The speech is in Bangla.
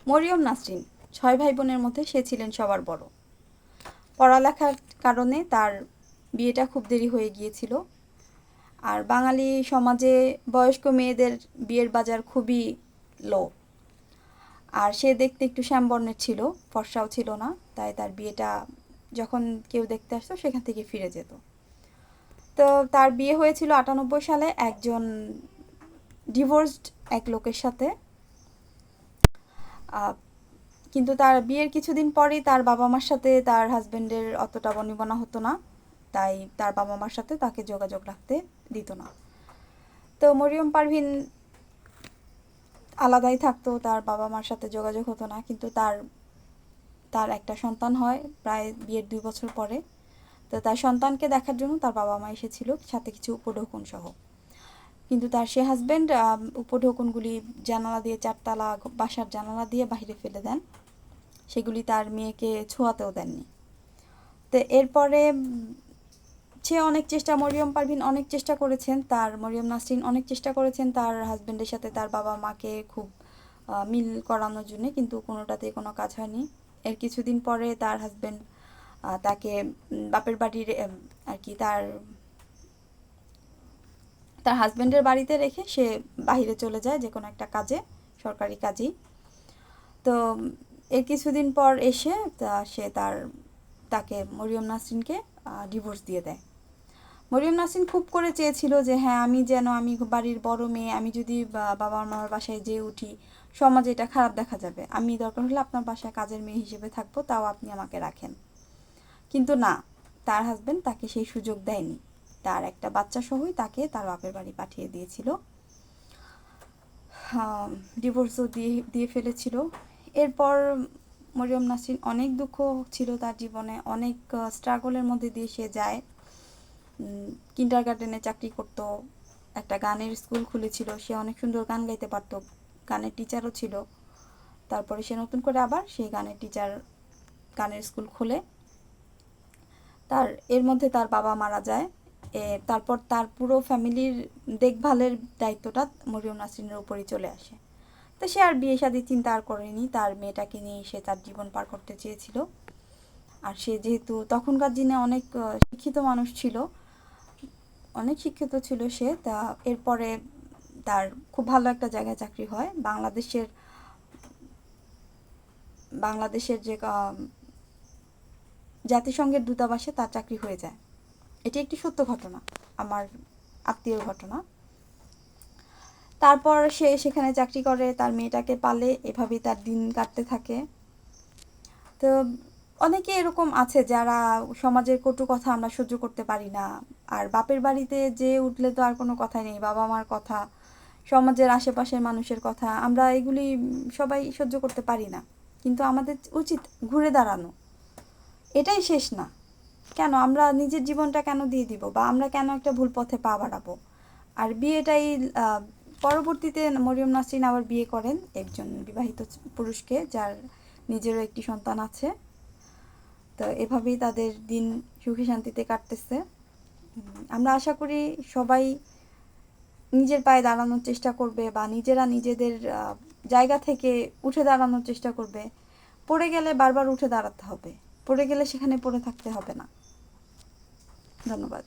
মরিয়ম নাসরিন 6 ভাই বোনের মধ্যে সে ছিলেন সবার বড়। পড়ালেখার কারণে তার বিয়েটা খুব দেরি হয়ে গিয়েছিল। আর বাঙালি সমাজে বয়স্ক মেয়েদের বিয়ের বাজার খুবই লো। আর সে দেখতে একটু শ্যামবর্ণের ছিল, ফর্সাও ছিল না, তাই তার বিয়েটা যখন কেউ দেখতে আসতো সেখান থেকে ফিরে যেত। তো তার বিয়ে হয়েছিল 98 সালে একজন ডিভোর্সড এক লোকের সাথে। কিন্তু তার বিয়ের কিছুদিন পরেই তার বাবা মার সাথে তার হাজব্যান্ডের অতটা বনিবনা হতো না, তাই তার বাবা মার সাথে তাকে যোগাযোগ রাখতে দিত না। তো মরিয়ম পারভিন আলাদাই থাকতো, তার বাবা মার সাথে যোগাযোগ হতো না। কিন্তু তার তার একটা সন্তান হয় প্রায় বিয়ের 2 বছর পরে। তো তার সন্তানকে দেখার জন্য তার বাবা মা এসেছিল, সাথে কিছু উপঢৌকন সহ। কিন্তু তার সে হাজব্যান্ড উপঢৌকনগুলি জানালা দিয়ে, 4 তলা বাসার জানালা দিয়ে বাইরে ফেলে দেন। সেগুলি তার মেয়েকে ছোঁয়াতেও দেননি। তো এরপরে সে অনেক চেষ্টা, মরিয়ম পারভিন অনেক চেষ্টা করেছেন, মরিয়ম নাসরিন অনেক চেষ্টা করেছেন তার হাজব্যান্ডের সাথে তার বাবা মাকে খুব মিল করানোর জন্য, কিন্তু কোনোটাতেই কোনো কাজ হয়নি। এর কিছুদিন পরে তার হাজব্যান্ড তাকে বাপের বাড়ির আর কি তার তার হাজব্যান্ডের বাড়িতে রেখে সে বাইরে চলে যায় যে কোনো একটা কাজে, সরকারি কাজেই। তো এর কিছুদিন পর এসে সে তাকে মরিয়ম নাসরিনকে ডিভোর্স দিয়ে দেয়। মরিয়ম নাসরিন খুব করে চেয়েছিল যে হ্যাঁ, আমি বাড়ির বড় মেয়ে, আমি যদি বাবা মার বাসায় যেয়ে উঠি সমাজে এটা খারাপ দেখা যাবে, আমি দরকার হলে আপনার বাসায় কাজের মেয়ে হিসেবে থাকবো, তাও আপনি আমাকে রাখেন। কিন্তু না, তার হাজব্যান্ড তাকে সেই সুযোগ দেয়নি। তার একটা বাচ্চা সহই তাকে তার বাপের বাড়ি পাঠিয়ে দিয়েছিল, ডিভোর্সও দিয়ে ফেলেছিল। এরপর মরিয়ম নাসরিন অনেক দুঃখ ছিল তার জীবনে, অনেক স্ট্রাগলের মধ্যে দিয়ে সে যায়। কিন্ডারগার্টেনে চাকরি করত, একটা গানের স্কুল খুলেছিল, সে অনেক সুন্দর গান গাইতে পারতো, গানের টিচারও ছিল। তারপরে সে নতুন করে আবার সেই গানের স্কুল খোলে। এর মধ্যে তার বাবা মারা যায়। তারপর তার পুরো ফ্যামিলির দেখভালের দায়িত্বটা মরিয়ম নাসরিনের উপরই চলে আসে। তো সে আর বিয়ে শাদির চিন্তা আর করেনি, তার মেয়েটাকে নিয়ে সে তার জীবন পার করতে চেয়েছিল। আর সে যেহেতু তখনকার দিনে অনেক শিক্ষিত মানুষ ছিল, অনেক শিক্ষিত ছিল সে, তা এরপরে তার খুব ভালো একটা জায়গায় চাকরি হয়, বাংলাদেশের যে জাতিসংঘের দূতাবাসে তার চাকরি হয়ে যায়। এটি একটি সত্য ঘটনা, আমার আত্মীয়র ঘটনা। তারপর সে সেখানে চাকরি করে, তার মেয়েটাকে পালে, এভাবেই তার দিন কাটতে থাকে। তো অনেকে এরকম আছে যারা সমাজের কটু কথা আমরা সহ্য করতে পারি না, আর বাপের বাড়িতে যে উঠলে তো আর কোনো কথাই নেই, বাবা মার কথা, সমাজের আশেপাশের মানুষের কথা, আমরা এগুলি সবাই সহ্য করতে পারি না। কিন্তু আমাদের উচিত ঘুরে দাঁড়ানো, এটাই শেষ না। কেন আমরা নিজের জীবনটা কেন দিয়ে দিব, বা আমরা কেন একটা ভুল পথে পা বাড়াবো? আর বিয়েটাই পরবর্তীতে মরিয়ম নাসরিন আবার বিয়ে করেন একজন বিবাহিত পুরুষকে, যার নিজেরও একটি সন্তান আছে। তো এভাবেই তাদের দিন সুখে শান্তিতে কাটতেছে। আমরা আশা করি সবাই নিজের পায়ে দাঁড়ানোর চেষ্টা করবে, বা নিজেরা নিজেদের জায়গা থেকে উঠে দাঁড়ানোর চেষ্টা করবে। পড়ে গেলে বারবার উঠে দাঁড়াতে হবে, পড়ে গেলে সেখানে পড়ে থাকতে হবে না। ধন্যবাদ।